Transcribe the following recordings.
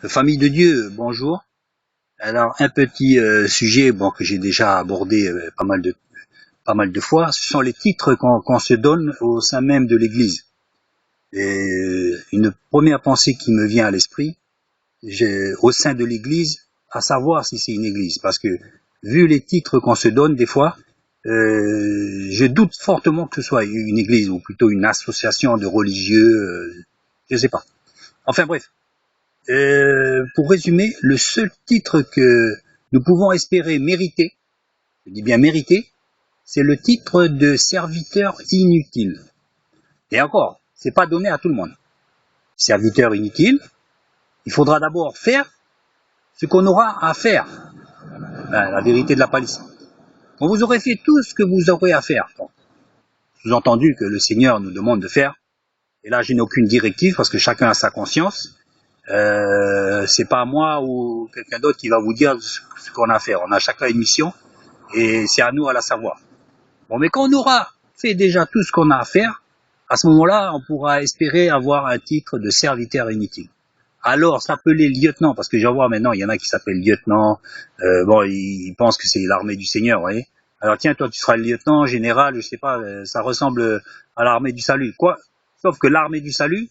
Famille de Dieu, bonjour. Alors un petit sujet que j'ai déjà abordé pas mal de fois, ce sont les titres qu'on se donne au sein même de l'Église. Et une première pensée qui me vient à l'esprit, au sein de l'Église, à savoir si c'est une Église, parce que vu les titres qu'on se donne des fois, je doute fortement que ce soit une Église ou plutôt une association de religieux, je sais pas. Enfin bref. Pour résumer, le seul titre que nous pouvons espérer mériter, je dis bien mériter, c'est le titre de serviteur inutile. Et encore, c'est pas donné à tout le monde. Serviteur inutile, il faudra d'abord faire ce qu'on aura à faire. La vérité de la palisse. Bon, vous aurez fait tout ce que vous aurez à faire. Bon, sous-entendu que le Seigneur nous demande de faire. Et là, je n'ai aucune directive parce que chacun a sa conscience. C'est pas moi ou quelqu'un d'autre qui va vous dire ce qu'on a à faire. On a chacun une mission et c'est à nous à la savoir. Bon, mais quand on aura fait déjà tout ce qu'on a à faire, à ce moment-là, on pourra espérer avoir un titre de serviteur inutile. Alors, s'appeler lieutenant, parce que j'en vois maintenant, il y en a qui s'appellent lieutenant, ils pensent que c'est l'armée du Seigneur, vous voyez. Alors tiens, toi tu seras le lieutenant, général, je sais pas, ça ressemble à l'armée du salut. Quoi? Sauf que l'armée du salut,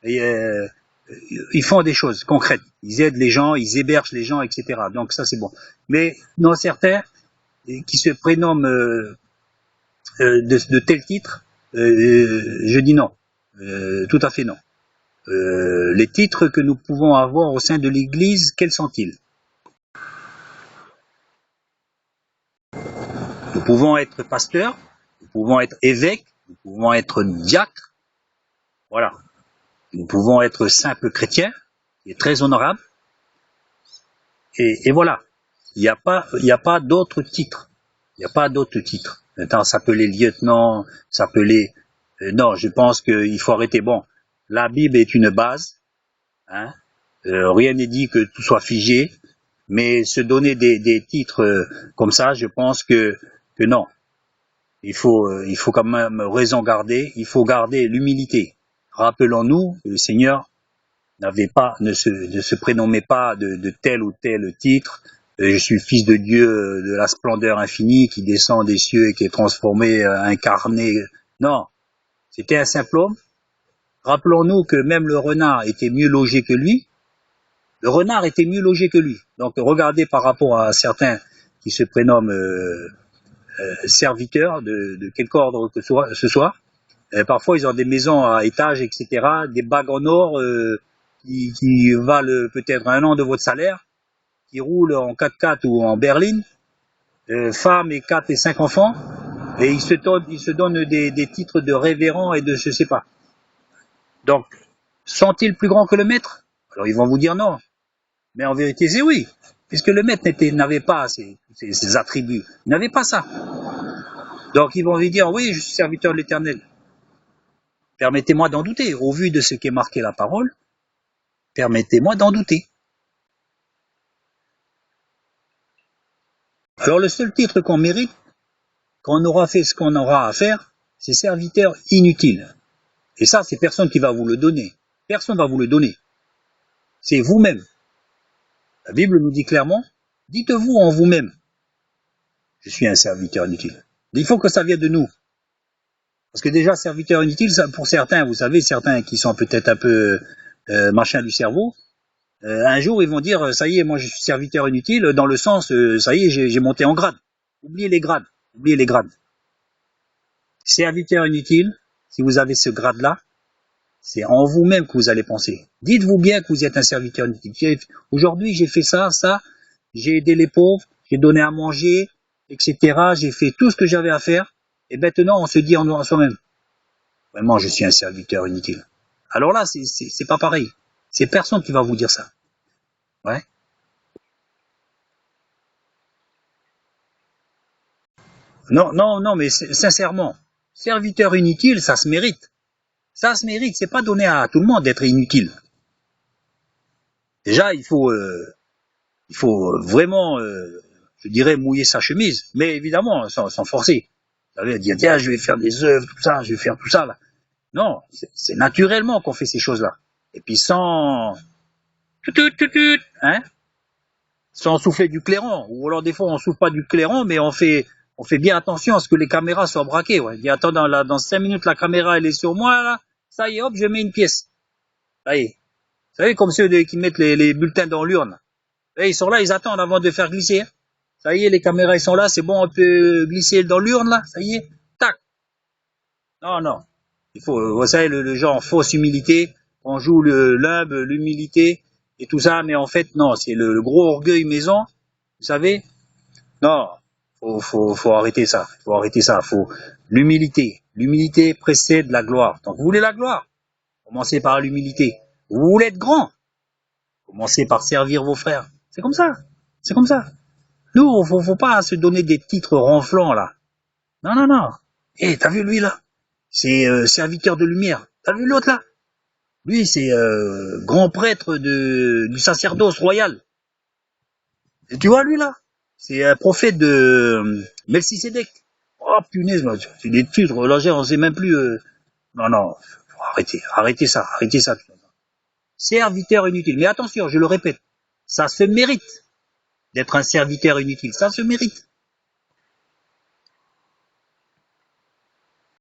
ils font des choses concrètes. Ils aident les gens, ils hébergent les gens, etc. Donc ça c'est bon. Mais non, certains qui se prénomment de tels titres, je dis non. Tout à fait non. Les titres que nous pouvons avoir au sein de l'Église, quels sont-ils? Nous pouvons être pasteurs, nous pouvons être évêques, nous pouvons être diacres, voilà. Nous pouvons être simples chrétiens, qui est très honorable, et voilà. Il n'y a pas d'autres titres. Il n'y a pas d'autres titres. Maintenant, s'appeler lieutenant, s'appeler... non, je pense qu'il faut arrêter. Bon, la Bible est une base, hein. Rien n'est dit que tout soit figé, mais se donner des titres comme ça, je pense que non. Il faut quand même raison garder, il faut garder l'humilité. Rappelons-nous, le Seigneur ne se prénommait pas de tel ou tel titre. Je suis fils de Dieu de la splendeur infinie qui descend des cieux et qui est transformé, incarné. Non, c'était un simple homme. Rappelons-nous que même le renard était mieux logé que lui. Le renard était mieux logé que lui. Donc regardez par rapport à certains qui se prénomment serviteurs de quelque ordre que ce soit. Parfois ils ont des maisons à étages, etc., des bagues en or qui valent peut-être un an de votre salaire, qui roulent en 4x4 ou en berline, femmes et 4 et 5 enfants, et ils se donnent des titres de révérend et de je sais pas. Donc, sont-ils plus grands que le maître? Alors ils vont vous dire non. Mais en vérité, c'est oui. Puisque le maître n'avait pas ses attributs. Il n'avait pas ça. Donc ils vont lui dire, oui, je suis serviteur de l'Éternel. Permettez-moi d'en douter. Au vu de ce qu'est marqué la parole, permettez-moi d'en douter. Alors le seul titre qu'on mérite, quand on aura fait ce qu'on aura à faire, c'est serviteur inutile. Et ça, c'est personne qui va vous le donner. Personne ne va vous le donner. C'est vous-même. La Bible nous dit clairement, dites-vous en vous-même, je suis un serviteur inutile. Il faut que ça vienne de nous. Parce que déjà, serviteur inutile, pour certains, vous savez, certains qui sont peut-être un peu machin du cerveau, un jour, ils vont dire, ça y est, moi je suis serviteur inutile, dans le sens, ça y est, j'ai monté en grade. Oubliez les grades. Oubliez les grades. Serviteur inutile, si vous avez ce grade-là, c'est en vous-même que vous allez penser. Dites-vous bien que vous êtes un serviteur inutile. Aujourd'hui, j'ai fait ça, j'ai aidé les pauvres, j'ai donné à manger, etc. J'ai fait tout ce que j'avais à faire. Et maintenant, on se dit en soi-même, vraiment, je suis un serviteur inutile. Alors là, c'est pas pareil. C'est personne qui va vous dire ça. Ouais. Non, mais sincèrement, serviteur inutile, ça se mérite. Ça se mérite, c'est pas donné à tout le monde d'être inutile. Déjà, il faut vraiment, je dirais, mouiller sa chemise, mais évidemment, sans forcer. Vous savez, dire, tiens, je vais faire des œuvres, tout ça, je vais faire tout ça, là. Non, c'est naturellement qu'on fait ces choses-là. Et puis sans Hein? Sans souffler du clairon. Ou alors des fois on souffle pas du clairon, mais on fait bien attention à ce que les caméras soient braquées. Ouais. Dis, attends, dans 5 minutes la caméra elle est sur moi là. Ça y est, hop, je mets une pièce. Ça y est. Vous savez, comme ceux qui mettent les bulletins dans l'urne. Et ils sont là, ils attendent avant de faire glisser. Ça y est, les caméras ils sont là, c'est bon, on peut glisser dans l'urne là. Ça y est, tac. Non, non. Il faut, vous savez, le genre fausse humilité. On joue l'humble, l'humilité et tout ça, mais en fait non, c'est le gros orgueil maison. Vous savez. Non, faut arrêter ça. Faut arrêter ça. Faut l'humilité. L'humilité précède la gloire. Donc vous voulez la gloire, commencez par l'humilité. Vous voulez être grand, commencez par servir vos frères. C'est comme ça. C'est comme ça. Nous, faut pas se donner des titres ronflants là. Non, non, non. Eh, t'as vu lui là? C'est serviteur de lumière. T'as vu l'autre là? Lui, c'est grand prêtre du sacerdoce royal. Et tu vois lui là? C'est un prophète de Melchisédek. Oh punaise, c'est des titres, là, on sait même plus. Non, non, faut arrêter, arrêtez ça, arrêtez ça. Serviteur inutile. Mais attention, je le répète, ça se mérite d'être un serviteur inutile, ça se mérite.